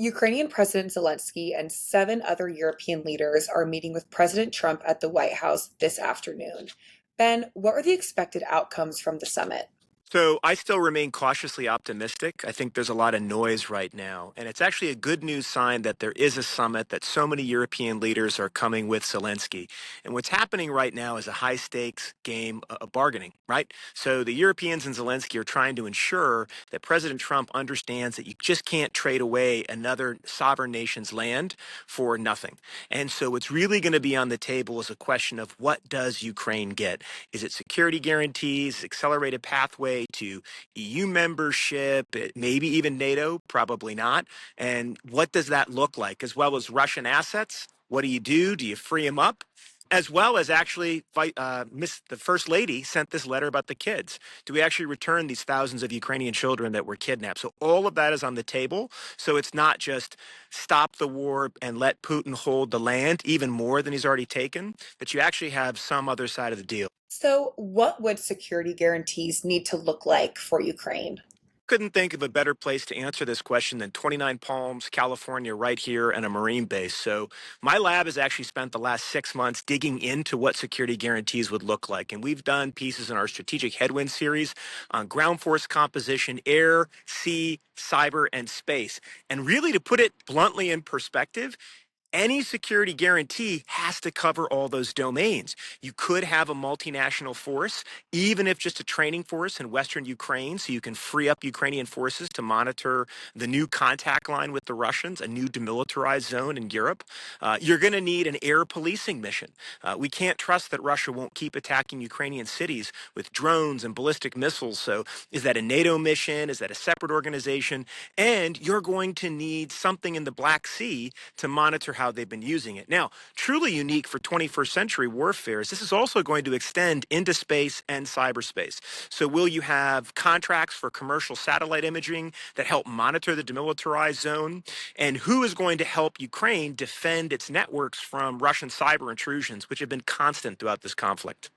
Ukrainian President Zelensky and seven other European leaders are meeting with President Trump at the White House this afternoon. Ben, what are the expected outcomes from the summit? So I still remain cautiously optimistic. I think there's a lot of noise right now. And it's actually a good news sign that there is a summit, that so many European leaders are coming with Zelensky. And what's happening right now is a high stakes game of bargaining, right? So the Europeans and Zelensky are trying to ensure that President Trump understands that you just can't trade away another sovereign nation's land for nothing. And so what's really going to be on the table is a question of what does Ukraine get? Is it security guarantees, accelerated pathway to EU membership, maybe even NATO? Probably not. And what does that look like? As well as Russian assets? What do you do? Do you free them up? As well as actually, the First Lady sent this letter about the kids. Do we actually return these thousands of Ukrainian children that were kidnapped? So all of that is on the table. So it's not just stop the war and let Putin hold the land even more than he's already taken, but you actually have some other side of the deal. So, what would security guarantees need to look like for Ukraine? Couldn't think of a better place to answer this question than 29 Palms, California, right here, and a Marine base. So, my lab has actually spent the last 6 months digging into what security guarantees would look like. And we've done pieces in our strategic headwind series on ground force composition, air, sea, cyber, and space. And really, to put it bluntly in perspective, any security guarantee has to cover all those domains. You could have a multinational force, even if just a training force in Western Ukraine, so you can free up Ukrainian forces to monitor the new contact line with the Russians, a new demilitarized zone in Europe. You're going to need an air policing mission. We can't trust that Russia won't keep attacking Ukrainian cities with drones and ballistic missiles. So is that a NATO mission? Is that a separate organization? And you're going to need something in the Black Sea to monitor how they've been using it. Now, truly unique for 21st century warfare is this is also going to extend into space and cyberspace. So will you have contracts for commercial satellite imaging that help monitor the demilitarized zone? And who is going to help Ukraine defend its networks from Russian cyber intrusions, which have been constant throughout this conflict?